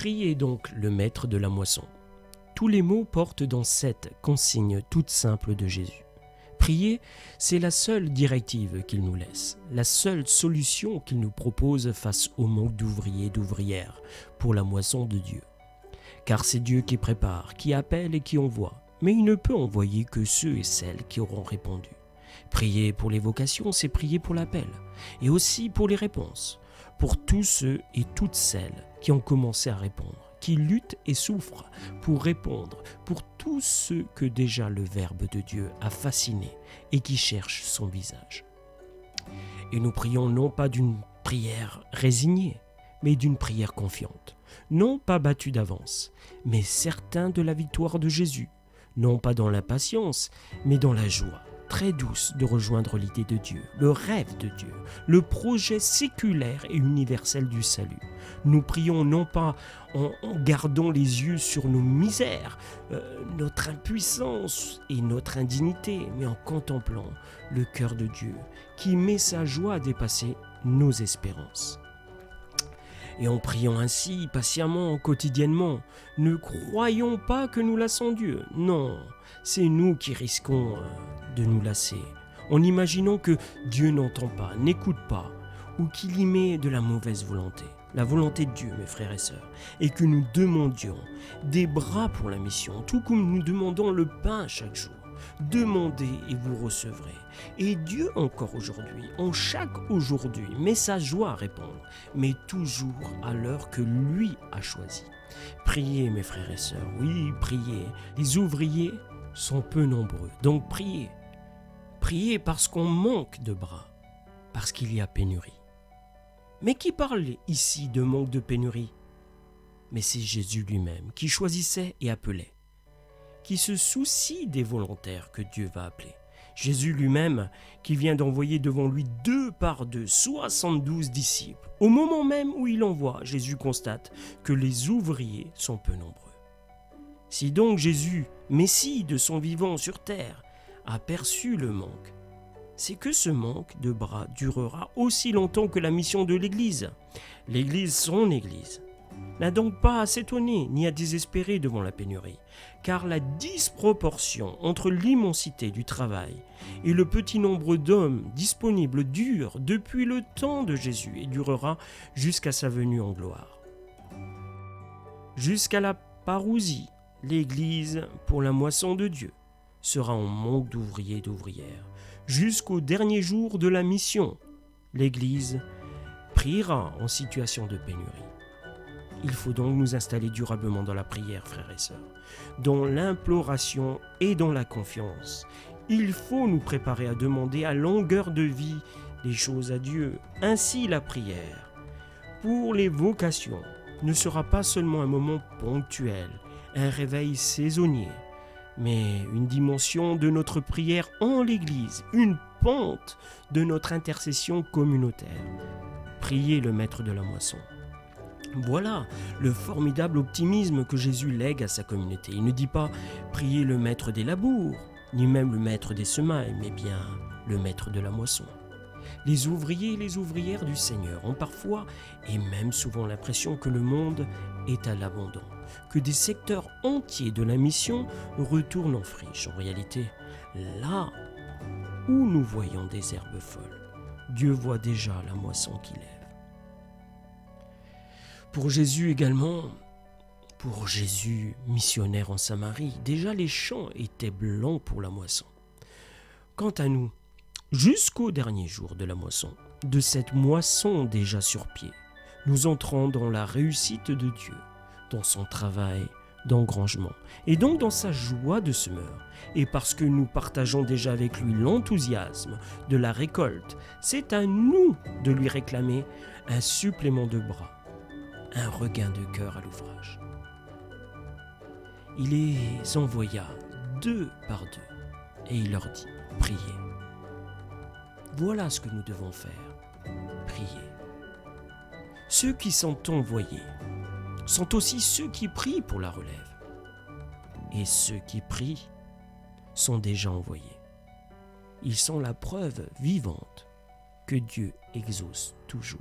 Priez donc le maître de la moisson. Tous les mots portent dans cette consigne toute simple de Jésus. Prier, c'est la seule directive qu'il nous laisse, la seule solution qu'il nous propose face au manque d'ouvriers et d'ouvrières pour la moisson de Dieu. Car c'est Dieu qui prépare, qui appelle et qui envoie, mais il ne peut envoyer que ceux et celles qui auront répondu. Prier pour les vocations, c'est prier pour l'appel, et aussi pour les réponses, pour tous ceux et toutes celles qui ont commencé à répondre, qui luttent et souffrent pour répondre, pour tous ceux que déjà le Verbe de Dieu a fasciné et qui cherchent son visage. Et nous prions non pas d'une prière résignée, mais d'une prière confiante, non pas battue d'avance, mais certain de la victoire de Jésus, non pas dans l'impatience, mais dans la joie très douce de rejoindre l'idée de Dieu, le rêve de Dieu, le projet séculaire et universel du salut. Nous prions non pas en gardant les yeux sur nos misères, notre impuissance et notre indignité, mais en contemplant le cœur de Dieu qui met sa joie à dépasser nos espérances. Et en priant ainsi, patiemment, quotidiennement, ne croyons pas que nous lassons Dieu. Non, c'est nous qui risquons de nous lasser, en imaginant que Dieu n'entend pas, n'écoute pas, ou qu'il y met de la mauvaise volonté. La volonté de Dieu, mes frères et sœurs, est que nous demandions des bras pour la mission, tout comme nous demandons le pain chaque jour. Demandez et vous recevrez. Et Dieu encore aujourd'hui, en chaque aujourd'hui, met sa joie à répondre, mais toujours à l'heure que lui a choisie. Priez mes frères et sœurs, oui, priez. Les ouvriers sont peu nombreux, donc priez. Priez parce qu'on manque de bras, parce qu'il y a pénurie. Mais qui parle ici de manque de pénurie ? Mais c'est Jésus lui-même qui choisissait et appelait, qui se soucie des volontaires que Dieu va appeler. Jésus lui-même qui vient d'envoyer devant lui 2 par 2, 72 disciples. Au moment même où il envoie, Jésus constate que les ouvriers sont peu nombreux. Si donc Jésus, Messie de son vivant sur terre, a perçu le manque, c'est que ce manque de bras durera aussi longtemps que la mission de l'Église. L'Église, son Église, n'a donc pas à s'étonner ni à désespérer devant la pénurie, car la disproportion entre l'immensité du travail et le petit nombre d'hommes disponibles dure depuis le temps de Jésus et durera jusqu'à sa venue en gloire. Jusqu'à la parousie, l'Église, pour la moisson de Dieu, sera en manque d'ouvriers et d'ouvrières. Jusqu'au dernier jour de la mission, l'Église priera en situation de pénurie. Il faut donc nous installer durablement dans la prière, frères et sœurs, dans l'imploration et dans la confiance. Il faut nous préparer à demander à longueur de vie les choses à Dieu. Ainsi, la prière pour les vocations ne sera pas seulement un moment ponctuel, un réveil saisonnier, mais une dimension de notre prière en l'Église, une pente de notre intercession communautaire. Priez le maître de la moisson. Voilà le formidable optimisme que Jésus lègue à sa communauté. Il ne dit pas « priez le maître des labours », ni même le maître des semailles, mais bien le maître de la moisson. Les ouvriers et les ouvrières du Seigneur ont parfois, et même souvent, l'impression que le monde est à l'abandon, que des secteurs entiers de la mission retournent en friche. En réalité, là où nous voyons des herbes folles, Dieu voit déjà la moisson qui lève. Pour Jésus également, pour Jésus missionnaire en Samarie, déjà les champs étaient blancs pour la moisson. Quant à nous, jusqu'au dernier jour de la moisson, de cette moisson déjà sur pied, nous entrons dans la réussite de Dieu, dans son travail d'engrangement, et donc dans sa joie de semeur. Et parce que nous partageons déjà avec lui l'enthousiasme de la récolte, c'est à nous de lui réclamer un supplément de bras, un regain de cœur à l'ouvrage. Il les envoya 2 par 2 et il leur dit « Priez ». Voilà ce que nous devons faire, prier. Ceux qui sont envoyés sont aussi ceux qui prient pour la relève. Et ceux qui prient sont déjà envoyés. Ils sont la preuve vivante que Dieu exauce toujours.